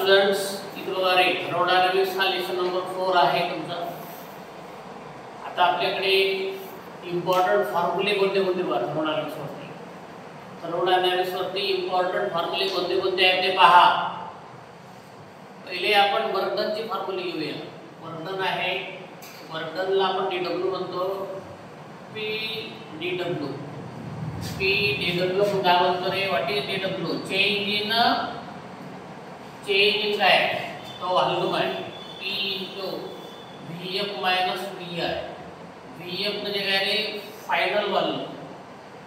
Students, इथे बघा रे thermodynamics हा लेसन नंबर 4 आहे तुमचा। आता आपल्याकडे इम्पॉर्टंट फॉर्म्युले कोणते कोणते बघा थर्मोडायनामिक्स वरती। थर्मोडायनामिक्स वरती इम्पॉर्टंट फॉर्म्युले कोणते कोणते आहेत ते पहा। पहिले आपण वर्क डनचे फॉर्म्युले घेऊया। वर्क डन आहे, वर्क डनला आपण dw म्हणतो, p dw आपण काय म्हणतो रे, what is dw? Change in काय तो व्हॉल्यूम आहे, p into vf minus vi। vf म्हणजे काय रे, फायनल व्हॉल्यूम,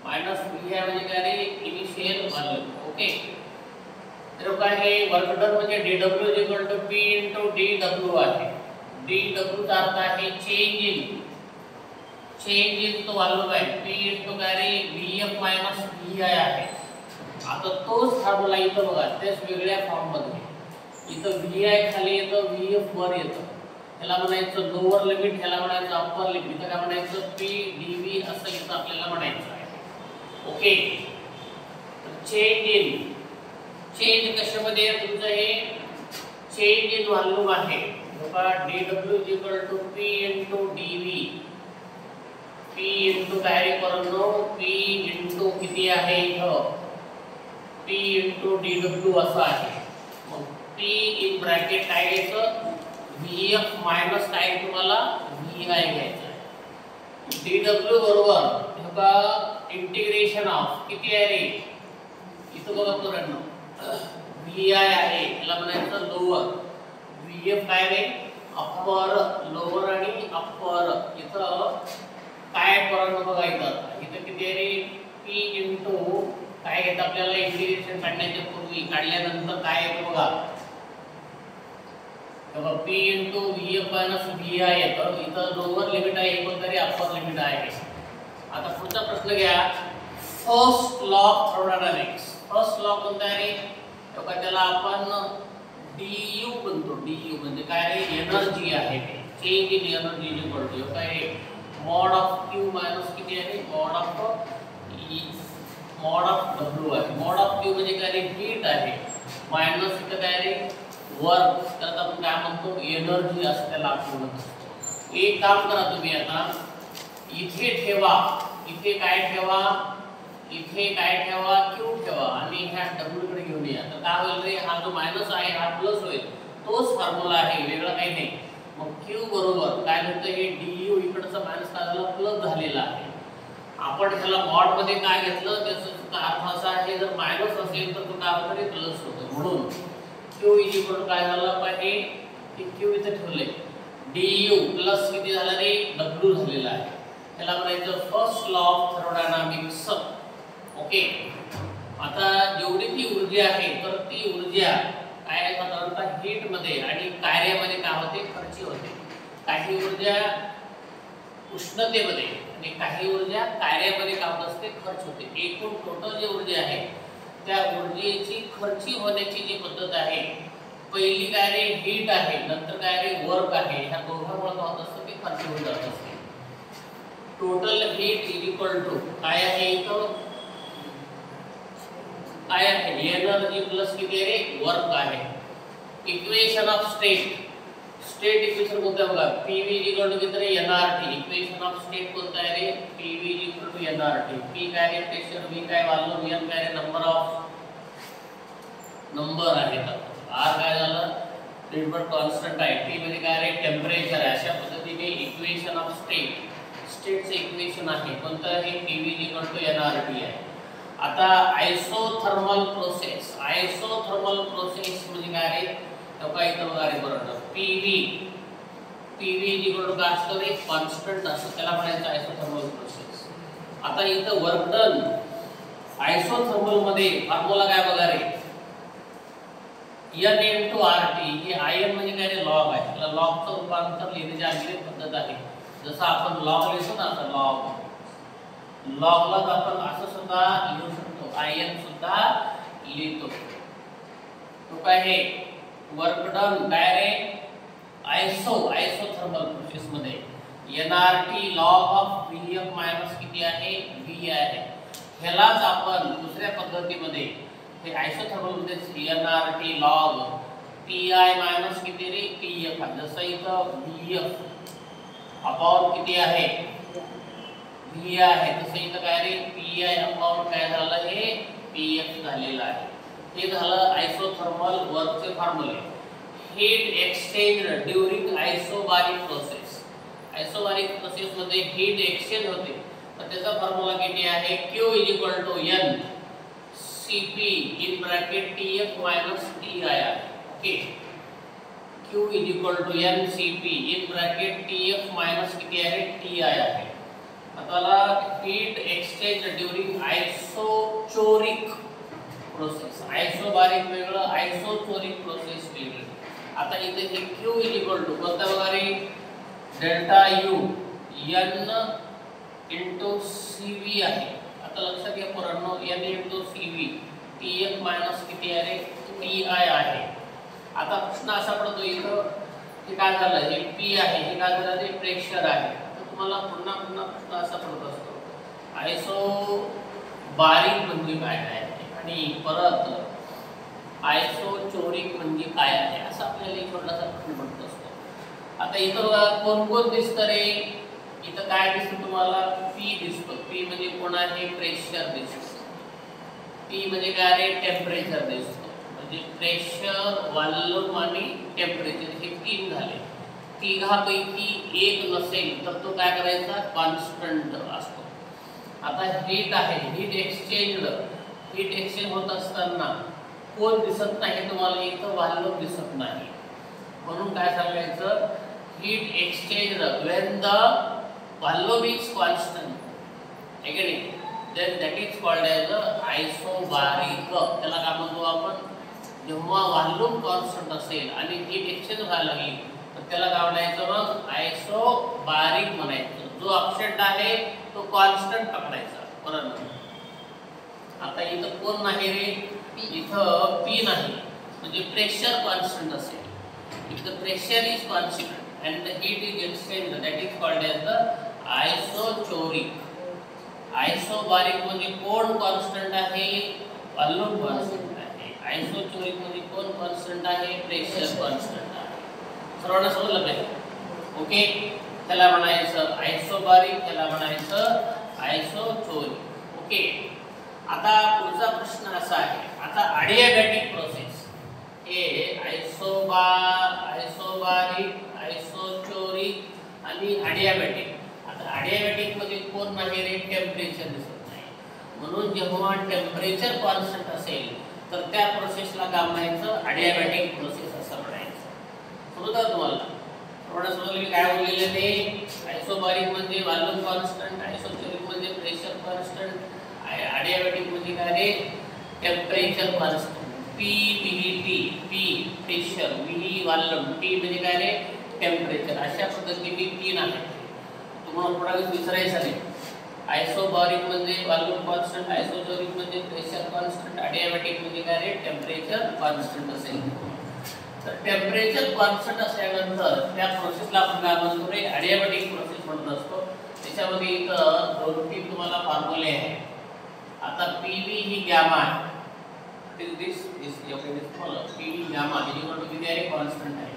मायनस vi म्हणजे काय रे, इनिशियल व्हॉल्यूम। ओके, तर काय हे वर्क डन म्हणजे dw p into dw आहे। dw चा अर्थ आहे चेंज इन तो व्हॉल्यूम आहे, p into काय रे, vf minus vi आहे। आता तोच फॉर्म्युला इथं बघा, तेच वेगळ्या फॉर्म मध्ये। इथं vi खाली येतं, vf वर येतं, त्याला म्हणायचं लोअर लिमिट, ह्याला म्हणायचं अप्पर लिमिट। इथं काय म्हणायचं, p dv असं इथं आपल्याला म्हणायचं आहे। ओके, तर चेंज कशामध्ये आहे तुमचं, हे चेंज इन व्हॉल्यूम आहे बघा। dw p into dv, p into काय रे करणं, p into किती आहे इथं, p into dw असं आहे। मग p इन ब्रॅकेट काय घ्यायचं, vf मायनस काय तुम्हाला vi घ्यायचं आहे। dw बरोबर बघा इंटिग्रेशन ऑफ किती आहे रे, इथं बघा पोरांनो vi आहे, याला म्हणायचं लोअर, vf काय रे अप्पर, लोअर आणि अप्पर। इथं काय पोरांनो बघा, इथं किती आहे रे, p into काय येतं आपल्याला इंटिग्रेशन काढण्याच्या पूर्वी, काढल्यानंतर काय येतं बघा, p into vf minus vi येतं। इथं लोअर लिमिट आहे, कोणतरी अप्पर लिमिट आहे। आता पुढचा प्रश्न घ्या, first law of thermodynamics. First law कोणता आहे रे, बघा त्याला आपण du म्हणतो। du म्हणजे काय रे, एनर्जी आहे, चेंज इन एनर्जी जी पडतो काय, मॉड ऑफ q मायनस किती आहे, मॉड ऑफ w आहे। मॉड ऑफ q म्हणजे काय रे, हीट आहे, मायनस इथं काय रे वर्क, त्याला आपण काय म्हणतो एनर्जी असं त्याला आपण म्हणतो। एक काम करा तुम्ही, आता इथे ठेवा, इथे काय ठेवा, इथे काय ठेवा, q ठेवा आणि ह्या w कडे घेऊन या। तर काय होईल रे, हा जो मायनस आहे हा प्लस होईल, तोच फॉर्म्युला आहे, वेगळा काही नाही। मग q बरोबर काय होतं, हे du इकडचा मायनस काय झाला, प्लस झालेला आहे। आपण ह्याला मॉड मध्ये काय घेतलं, त्याचा अर्थ असा आहे, जर मायनस असेल तर तो काय होतं रे, प्लस होतं। म्हणून q इक्वल काय झालं पाहिजे, की q इथे ठेवले, du प्लस किती झालं रे, w झालेला आहे। त्याला म्हणायचं first law of thermodynamics. Okay, आता जेवढी ती ऊर्जा आहे, तर ती ऊर्जा काय साधारणतः हीट मध्ये आणि कार्यामध्ये काय होते, खर्ची होते। काही ऊर्जा उष्णतेमध्ये आणि काही ऊर्जा कार्यामध्ये काय होत असते, खर्च होते। एकूण टोटल जी ऊर्जा आहे, त्या ऊर्जेची खर्ची होण्याची जी पद्धत आहे, पहिली काय रे हीट आहे, नंतर काय रे वर्क आहे, ह्या दोघांमुळे काय होत असतं, ते खर्च होत जात असते। Total heat is equal to काय आहे, इथं काय आहे, एनर्जी प्लस किती आहे रे, वर्क आहे। इक्वेशन ऑफ स्टेट इक्वेशन कोणतं आहे बघा, pv इक्वल टू किती रे, nRT। इक्वेशन ऑफ स्टेट कोणतं आहे रे, pv equal to nRT। p काय रे प्रेशर, v काय व्हॉल्यूम, n काय रे नंबर आहे, r काय झालं लिमिट कॉन्स्टंट आहे, t म्हणजे काय रे टेंपरेचर आहे। अशा पद्धतीने इक्वेशन ऑफ स्टेटचे इक्वेशन आहे कोणतं आहे, pv इक्वल टू nRT आहे। आता आयसोथर्मल प्रोसेस म्हणजे काय रे, तो काय इथं बघा रे बरोबर, pv इक्वल टू काय असतं रे, कॉन्स्टंट असतं, त्याला म्हणायचं आयसोथर्मल प्रोसेस। आता इथं वर्क डन आयसोथर्मल मध्ये फॉर्म्युला काय बघा रे, n into RT, हे in म्हणजे काय रे, लॉग आहे। त्याला लॉगचं रूपांतर लिहिण्याची आणखी पद्धत आहे। जसं आपण लॉग लिहितो ना, आता लॉगला आपण असं सुद्धा लिहू शकतो, in सुद्धा लिहितो। तो काय हे वर्क डन काय रे, आयसोथर्मल प्रोसेस मध्ये nRT log of vf minus किती आहे, v आहे। ह्यालाच आपण दुसऱ्या पद्धतीमध्ये हे आयसोथर्मल मध्ये nRT log T I minus किती रे टी एफ आहे. जसं इथं व्ही एफ अपॉन किती आहे व्ही आहे, तसं इथं काय रे पी आय अपॉन काय झालं हे पी एफ झालेलं आहे. हे झालं आयसोथर्मल वर्कचे फॉर्म्युले. Heat exchange during isobaric process. Isobaric process मध्ये हीट एक्सचेंज होते, तर त्याचा फॉर्म्युला किती आहे Q N Cp in bracket Tf minus Ti आहे. Okay, Q N Cp in bracket Tf minus किती आहे Ti आहे. आता heat exchange during isochoric process. Isobaric वेगळं, आयसोचोरिक प्रोसेस वेगळं. आता इथे हे Q कोणता बघा रे delta U N into Cv आहे. आता लक्षात घ्या पोरांनो, N into Cv Tf minus किती आहे Ti आहे. आता प्रश्न असा पडतो इथं हे काय झालं, हे P आहे, हे काय झालं ते प्रेशर आहे. तर तुम्हाला पुन्हा प्रश्न असा पडत असतो आयसोबारिक म्हणजे काय आहे आणि परत आयसोचोरिक म्हणजे काय आहे, असं आपल्याला एक छोटासा प्रश्न पडत असतो. आता इथं कोण कोण दिसतं रे, इथं काय दिसतं तुम्हाला P दिसतो. P म्हणजे कोण आहे प्रेशर दिसतो. T म्हणजे काय रे टेम्परेचर दिसतो. म्हणजे प्रेशर व्हॉल्यूम आणि टेम्परेचर हे तीन झाले. तिघापैकी एक नसेल तर तो काय करायचा कॉन्स्टंट असतो. आता हीट आहे, हीट एक्सचेंज होत असताना कोण दिसत नाही तुम्हाला, इथं व्हॉल्यूम दिसत नाही. म्हणून काय सांगायचं heat exchange when the volume is constant again then that is called as आयसोबारिक. त्याला काय म्हणतो आपण, जेव्हा व्हॉल्यूम कॉन्स्टंट असेल आणि हीट एक्सचेंज व्हायला लागली तर त्याला काय म्हणायचं मग आयसोबारिक म्हणायचं. जो अपसेंट आहे तो कॉन्स्टंट पकडायचा. बरोबर. आता इथं कोण नाही रे, इथं P नाही, म्हणजे प्रेशर कॉन्स्टंट असेल. if the pressure is constant and the heat is exchanged, that is called as the आयसोचोरिक. आयसोबारिक म्हणजे कोण कॉन्स्टंट आहे व्हॉल्यूम कॉन्स्टंट आहे. आयसोचोरिक म्हणजे कोण कॉन्स्टंट आहे प्रेशर कॉन्स्टंट आहे. सर्वांना समजलं पाहिजे. ओके, त्याला म्हणायचं आयसोबारिक, त्याला म्हणायचं आयसोचोरिक. ओके, आता पुढचा प्रश्न असा आहे, आता अडियाबॅटिक प्रोसेस हे आयसोबारिक, आयसोचोरिक आणि अडियाबॅटिक. आता अडियाबॅटिक मध्ये कोण नाही रे टेम्परेचर दिसत नाही. म्हणून जेव्हा टेम्परेचर कॉन्स्टंट असेल तर त्या प्रोसेसला काय म्हणायचं अडियाबॅटिक प्रोसेस असं म्हणायचं. समजलं तुम्हाला? थोडं समजलं मी काय बोललेलं ते. आयसोबारिक म्हणजे व्हॉल्यूम कॉन्स्टंट, आयसोचोरिक म्हणजे प्रेशर कॉन्स्टंट, अडियाबॅटिक म्हणजे काय रे temperature constant. P P pressure, V volume, T म्हणजे काय रे टेम्परेचर. अशा पद्धतीने तीन आहेत. तुम्हाला थोडा विसरायचं नाही. आयसोबारिक म्हणजे व्हॉल्यूम कॉन्स्टंट, आयसोचोरिक म्हणजे प्रेशर कॉन्स्टंट, अडियाबॅटिक म्हणजे काय रे टेम्परेचर कॉन्स्टंट असेल. तर टेम्परेचर कॉन्स्टंट असल्यानंतर त्या प्रोसेसला आपण काय म्हणतो रे अडियाबॅटिक प्रोसेस म्हणत असतो. त्याच्यामध्ये इथं दोन तीन तुम्हाला फॉर्म्युले आहेत. आता PV ही गॅमा आहे. दिस PV गॅमा किती आहे कॉन्स्टंट आहे.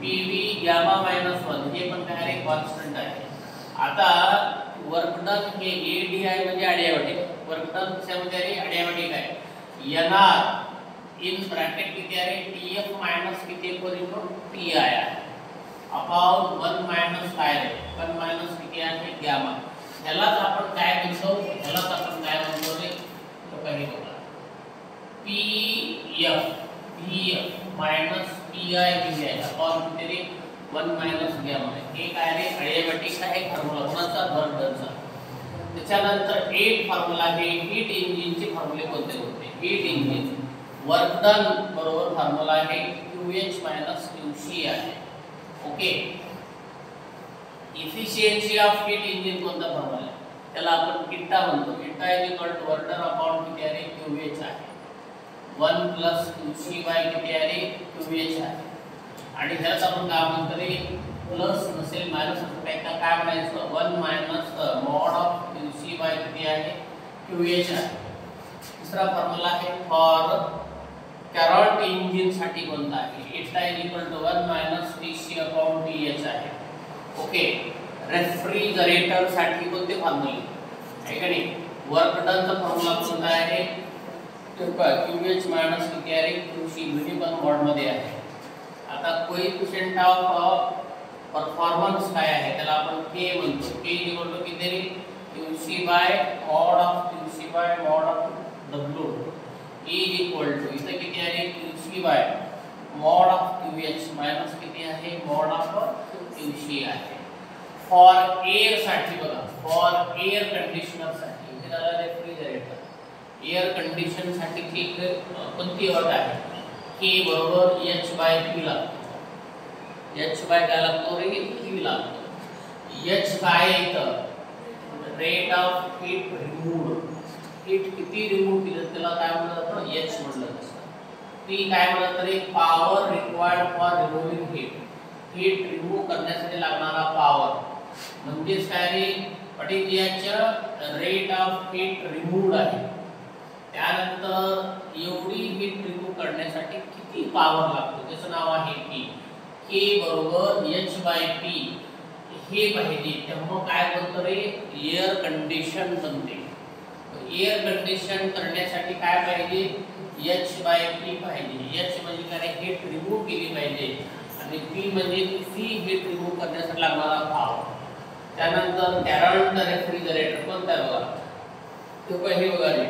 PV गॅमा -1 हे पण काय आहे कॉन्स्टंट आहे. आता वर्क डन हे ADI म्हणजे अडियाबॅटिक. वर्क डन कशामध्ये आहे अडियाबॅटिक आहे. NR इन ब्रॅकेट किती आहे TF मायनस किती करून TI आहे अपॉन 1 मायनस काय आहे 1 मायनस किती आहे गॅमा. ह्यालाच आपण काय म्हणतो, ह्यालाच आपण काय म्हणतो रे तो काही बघा PF minus PI VI upon किती रे 1 मायनस गॅमा. हे काय रे अडियाबॅटिक आहे फॉर्म्युला कोणाचा वर्क डनचा. त्याच्यानंतर एक फॉर्म्युला आहे हीट इंजिनचे फॉर्म्युले कोणते होते. हीट इंजिन वर्क डन बरोबर फॉर्म्युला आहे QH मायनस QC आहे. Okay, efficiency of heat engine कोणता फॉर्म्युला आहे त्याला आपण किट्टा म्हणतो. किट्टा is equal to work done upon किती आहे QH आहे 1 प्लस QC बाय किती आहे QH आहे. आणि ह्याच आपण काय म्हणतो रे प्लस नसेल मायनस असेल काय म्हणायचं 1 minus mod of QC by किती आहे QH आहे. दुसरा फॉर्म्युला आहे फॉर करंट इंजिन साठी कोणता आहे? eta = 1 - TC/TH आहे. ओके. रेफ्रिजरेटर साठी कोणते फॉर्म्युले आहे का नाही? वर्क डनचा फॉर्म्युला कोणता आहे? QH मायनस किती आहे? QC मिनिमम मोड मध्ये आहे. आता कोएफिशिएंट ऑफ परफॉर्मन्स काय आहे? त्याला आपण K म्हणतो. K = किती रे? QC by mod of QC by mod of W = इथे किती आहे? QC by mod of QH minus किती आहे? mod ऑफ QC आहे. फॉर एअर साठी बघा, फॉर एअर कंडिशनर साठी हे झालं रेफ्रिजरेटर. एअर कंडिशन साठी कोणती अट आहे? K बरोबर H/P लागतो. H बाय काय लागतो रे? P लागतो. H काय येतं? Rate of heat removed. Heat किती रिमूव्ह केलं त्याला काय म्हणलं जातं? H म्हटलं जातं. P काय म्हणलं तरी? Power required for removing heat. Heat remove करण्यासाठी लागणारा पॉवर म्हणजेच काय रे? What is H? Rate of heat removed आहे. त्यानंतर एवढी हीट रिमूव्ह करण्यासाठी किती पॉवर लागतो त्याचं नाव आहे P. K बरोबर H/P हे पाहिजे. तेव्हा काय बनतं रे? एअर कंडिशन बनते. एअर कंडिशन करण्यासाठी काय पाहिजे? H/P पाहिजे. H म्हणजे काय? हीट रिमूव्ह केली पाहिजे आणि P म्हणजे ती हीट रिमूव्ह करण्यासाठी लागणारा पॉवर. त्यानंतर करंट रेफ्रिजरेटर कोणता बघा? तो हे बघा रे.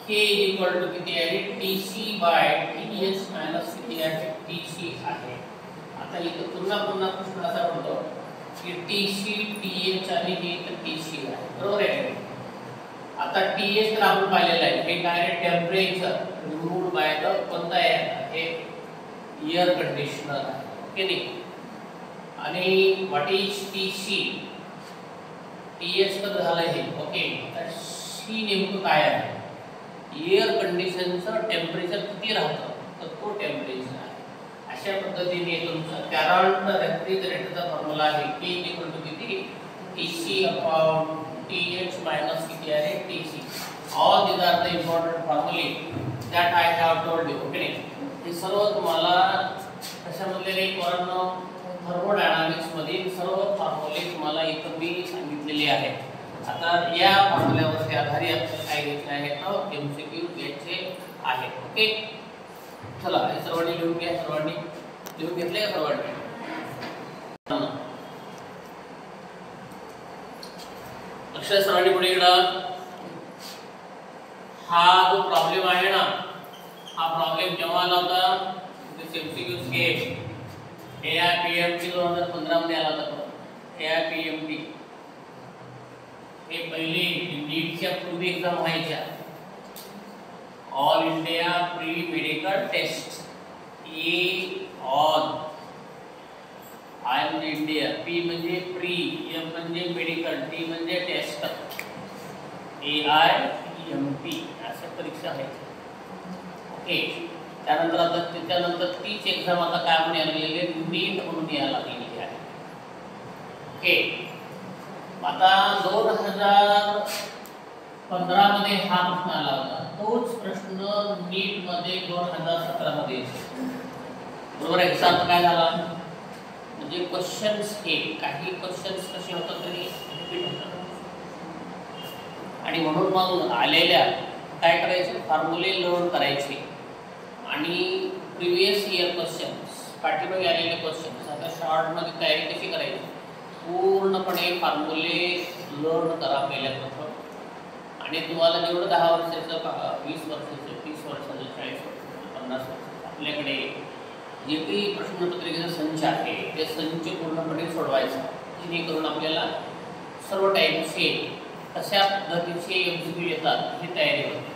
K = किती आहे? TC/TH मायनस किती आहे? TC आहे. आता इथं पुन्हा प्रश्न असा पडतो की TC, TH आणि हे तर TC आहे. बरोबर आहे. आता TH तर आपण पाहिलेलं आहे. हे काय आहे? टेम्परेचर रिमूव्ड बाय द कोणता आहे? हे एअर कंडिशनर आहे. ओके नाही? आणि व्हॉट इज TC? TH तर झालं हे. ओके. तर C नेमकं काय आहे? एअर कंडिशनचं टेम्परेचर किती राहतं तर तो टेम्परेचर आहे. अशा पद्धतीने तुमचा करंट रेफ्रिजरेटरचा फॉर्म्युला आहे K = किती? TC/TH मायनस किती आहे? TC. All these are the important फॉर्म्युले that I have told you. Okay. हे सर्व तुम्हाला कशामधले रे? थर्मोडायनामिक्स मधील सर्व फॉर्म्युले तुम्हाला इथं मी सांगितलेले आहेत. आता या फॉर्म्युल्यावरती आधारित आपल्याला काय घ्यायचे आहे तर MCQ घ्यायचे आहेत. ओके. चला हे सर्वांनी लिहून घ्या. सर्वांनी लिहून घेतले का? सर्वांनी लक्ष द्या. सर्वांनी पुढे इकडं हा जो प्रॉब्लेम आहे ना, हा प्रॉब्लेम केव्हा आला होता? MCQ स्केप AIPMT 2015 मध्ये आला होता. AIPMT हे पहिले नीटच्या पूर्वी एक्झाम व्हायच्या. All India pre medical test. All I म्हणजे इंडिया, P म्हणजे प्री, M म्हणजे मेडिकल, T म्हणजे टेस्ट. AIPMT अशा परीक्षा आहेत. ओके. त्यानंतर आता त्याच्यानंतर तीच एक्झाम आता काय म्हणून यायला नीट म्हणून यायला लागलेली आहे. ओके. आता 2015 मध्ये हा प्रश्न आला होता. तोच प्रश्न नीट मध्ये 2017 मध्ये येतो. बरोबर. एक्झाम काय झाला म्हणजे क्वेश्चन्स हे काही क्वेश्चन्स कसे होतात तरी रिपीट होतात आणि म्हणून मग आलेल्या काय करायचे? फॉर्म्युले लर्न करायचे आणि प्रिव्हियस इयर क्वेश्चन्स पाठीमागे आलेले क्वेश्चन्स आता शॉर्ट मध्ये तयारी कशी करायची? पूर्णपणे फॉर्म्युले लर्न करा पहिल्या प्रथम आणि तुम्हाला जेवढं 10 वर्षाचं 20 वर्षाचं 30 वर्षाचं 40 वर्षाचं 50 वर्षाचं आपल्याकडे जे काही प्रश्नपत्रिकेचा संच आहे ते संच पूर्णपणे सोडवायचा जेणेकरून आपल्याला सर्व टाईपचे कशा पद्धतीचे MCQ येतात ही तयारी होते.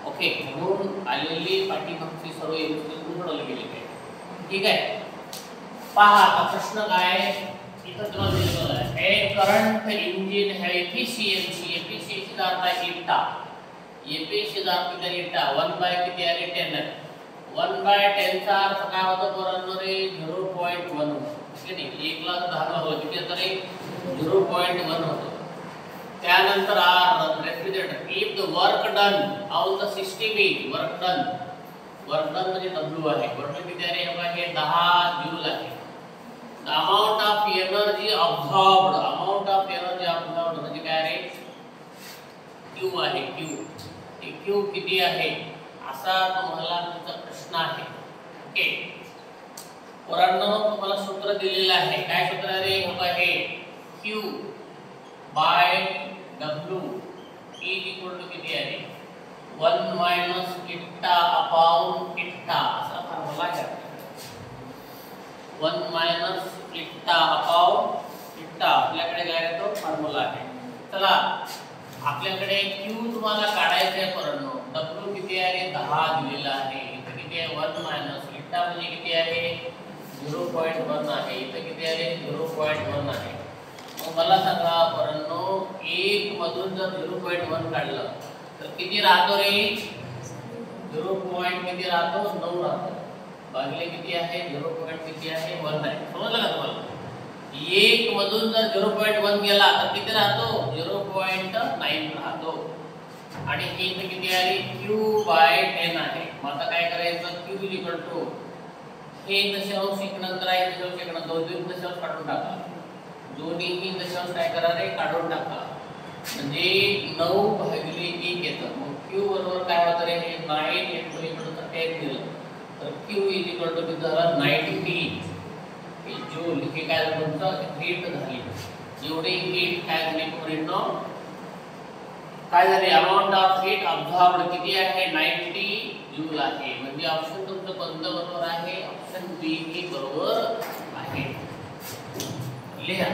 ओके. म्हणून आलेली पाठीमागची सर्व MCQ सोडवले गेले आहे. ठीक आहे. पहा आता प्रश्न काय इथं तुम्हाला दिलेला आहे. ए करंट इंजिन है एफिशिएंसी. एफिशिएंसी अर्थ आहे इटा. एफिशिएंसी अर्थ आहे इटा 1 किती आहे? 10. 1/10 चा अर्थ काय होतो पोरांनो रे? 0.1 ठीक आहे. 1 ला 10 होतो किती तर 0.1 होतो. त्यानंतर refrigerator if the work done on the system is work done work done म्हणजे W आहे. वर्क डन किती आहे बघा, हे 10 जूल आहे. The amount of energy absorbed, amount of energy absorbed म्हणजे काय रे, Q आहे. Q किती आहे असा तुम्हाला तुमचा प्रश्न आहे. ओके पोरांनो, तुम्हाला सूत्र दिलेलं आहे. काय सूत्र आहे रे बघा, हे Q बाय W किती आहे 1 मायनस इट्टा अपॉन इट्टा असा फॉर्म्युला आहे. 1 मायनस इट्टा अपॉन इट्टा आपल्याकडे काय आहे तो फॉर्म्युला आहे. चला आपल्याकडे Q तुम्हाला काढायचं आहे पोरांनो. W किती आहे 10 दिलेला आहे. इथे किती आहे 1 मायनस इट्टा म्हणजे किती आहे 0.1 आहे. इथे किती आहे 0.1 आहे. मग मला सांगा पोरांनो, 1 मधून जर 0.1 काढलं तर किती राहतो रे, 0. किती राहतो 9 राहतो. भागिले किती आहे 0. किती आहे 1 आहे. समजलं का तुम्हाला? 1 मधून जर 0.1 गेला तर किती राहतो 0.9 राहतो. आणि हे इथे किती आहे Q/10 आहे. मग आता काय करायचं, Q हे दशांश एक नंतर आहे, दशांश एक नंतर दोन्ही दशांश काढून टाका. दोन्हीही दशांश काय करा रे काढून टाका. म्हणजे 9/1 येतं. मग Q बरोबर काय होतं रे, 9 into इकडचं 10 दिलं तर Q किती झाला 90 जूल. हे काय झालं तुमचं हीट झाली. जेवढी हीट काय झाली पोरांनो, काय झाली अमाउंट ऑफ हीट अब्सॉर्ब्ड किती आहे 90 जूल आहे. म्हणजे ऑप्शन तुमचं कोणतं बरोबर आहे, ऑप्शन बी हे बरोबर आहे. लिहा.